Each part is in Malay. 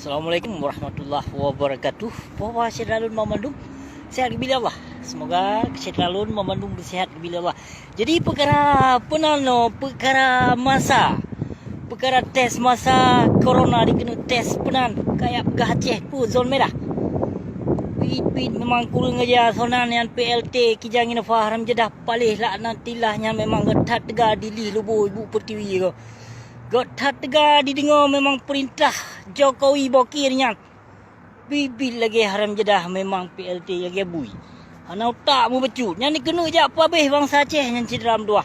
Assalamualaikum warahmatullahi wabarakatuh. Bahwa Syedralun memandung sehat bila Allah. Semoga Syedralun memandung bersehat bila Allah. Jadi perkara penano, perkara masa, perkara tes masa corona dikena tes penan kayak pegah Aceh pun zon merah. Pit memang kurang aja sonan yang PLT kijang ina faham jedah palih laknatilahnya memang getat tega dilih lubu ibu pertiwi ko. Getat tega didengar memang perintah Jokowi bokirnya. Bibil lagi haram jedah memang PLT lagi bui. Anau tak mu becut. Yang dikena je apa habis bangsa Aceh yang cederam dua.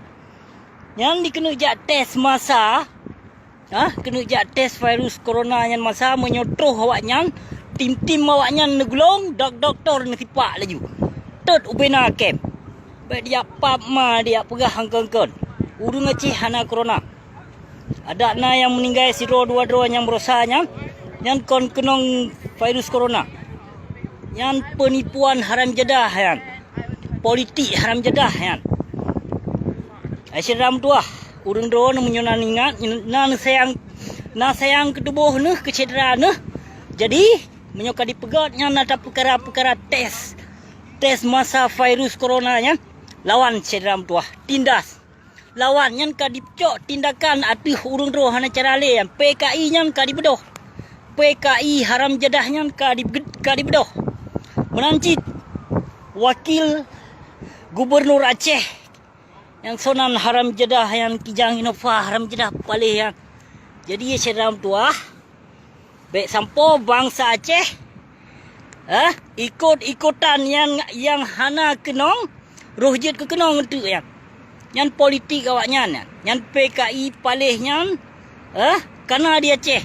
Yang dikena je tes masa. Kena je tes virus corona yang masa menyotroh awaknya. Tim-tim awaknya negulong, doktor netipak laju. Tot ubena kem. Baik dia pap ma dia pegah hangkengkon. Urung Aceh hana corona. Ada na yang meninggal siro dua yang berosanya. Yang kon kenong virus corona. Yang penipuan haram jedah yang. Politik haram jedah yang. Aisyram tua. Urung drone menyonan ingat. Na sayang ketubuh ne kecederaan ne. Jadi menyoka dipegatnya nada perkara-perkara tes masa virus corona nya lawan cederam tua tindas lawan yang ka dipcok tindakan atuh urung roh hana cara le yang PKI nya ka dibedoh PKI haram jedahnya ka dibedoh menancit wakil gubernur Aceh yang sonan haram jedah yang kijang inova haram jedah palih yang jadi cederam tua baik sampo bangsa Aceh ikut-ikutan yang hana kenong roh jet ke kenong itu yang politik awaknya yang PKI palihnya karena dia Aceh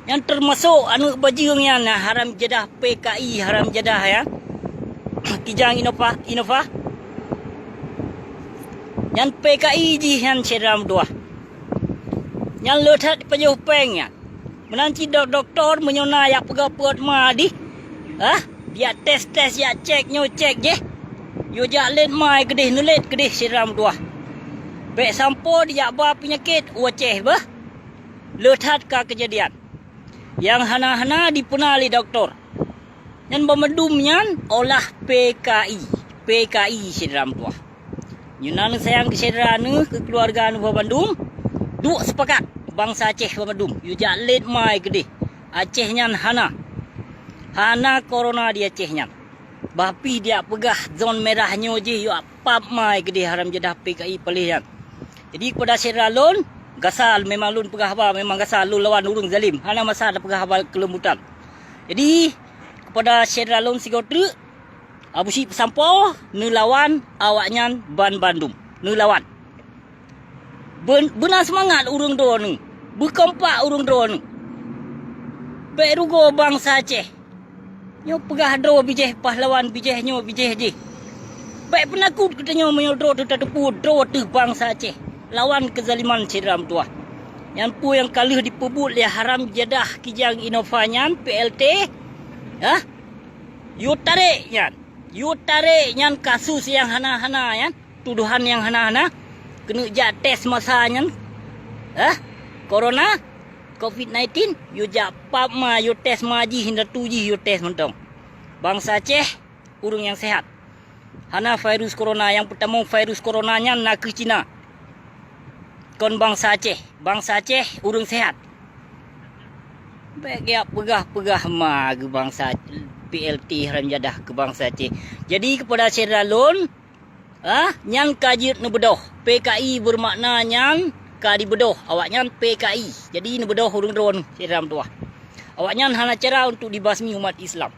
yang termasuk anu bajing yang haram jedah PKI haram jedah ya kijang inova yang PKI di yang cederam dua yang letak pejuh pengnya menanti doktor menyona ya pegapot madi dia tes ya cek je yo jalen mai kedih nulet kedih siram dua baik sampo dia ba penyakit Aceh bah letat ka kejadian yang hana-hana dipenali doktor yang memedumnya olah PKI siram dua yunan sayang kesedaraan kekeluargaan Bandung duk sepakat bangsa Aceh pemedum yu jalet mai gede Acehnya hana corona di Acehnya bapi dia pegah zon merahnya je yu apap mai gede haram jedah PKI pelihan jadi kepada Syedralun gasal memang lun pegah ba memang gasal lun lawan urung zalim hana masa ada pegah bal kelembutan jadi kepada Syedralun sigotru abu si sampo nu lawan awaknya ban Bandung nu lawan benar semangat urung drone berkompak urung drone baik rugo bangsa Aceh nyo pegah dro bijeh pahlawan bijeh je baik penakut katanya menyodro tu tepu dro tu bangsa Aceh lawan kezaliman cederam tua yang kalih dipebut le haram jedah kijang inovanya PLT yu tarik nyan kasus yang hana-hana yan tuduhan yang hana-hana kena jak tes masanya corona COVID-19 yu jak pap ma yu tes maji hinda tuji yu tes mentong bangsa Aceh urung yang sehat hana virus corona yang pertama virus coronanya nak ke Cina kon bangsa Aceh urung sehat baik ya pegah ma ke bangsa PLT haram jadah ke bangsa Aceh jadi kepada Syedralun yang kajit nebedoh PKI bermakna yang ka dibedoh awaknya PKI jadi nebedoh urung drone siram tua awaknya hana cara untuk dibasmi umat Islam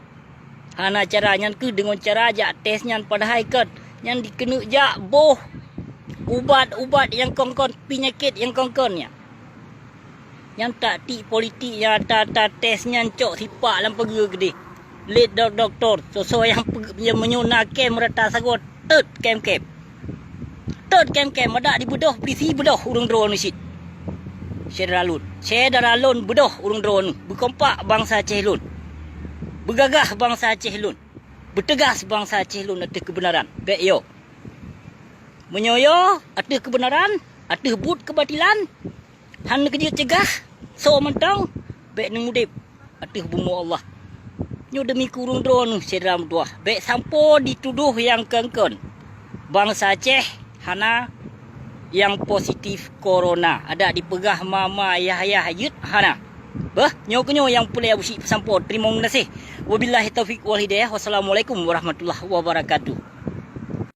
hana cara yang ke dengan cara jak tesnya pada haikat yang dikena jak boh ubat yang kongkon penyakit yang kongkonnya yang tak ti politik yang tak tesnya cok sipak dalam pergi gede let doktor so yang menyuna kem merata sagot Tot kem ada dibedoh polisi bedoh urung drone nisit Syedralun bedoh urung drone berkompak bangsa Aceh lun bergagah bangsa Aceh lun bertegas bangsa Aceh lun atas kebenaran baik yo menyoyo atas kebenaran atas but kebatilan han kerja cegah so mentang baik nang mudip Atuh bumu Allah. Nyo demi kurung drone sedram tuah. Baik sampo dituduh yang kengkon. Bangsa Aceh hana yang positif corona. Ada dipegah mama ayah yut hana. Bah, nyo kenyo yang pulih busik sampo. Terima kasih. Wabillahi taufik wal hidayah. Wassalamualaikum warahmatullahi wabarakatuh.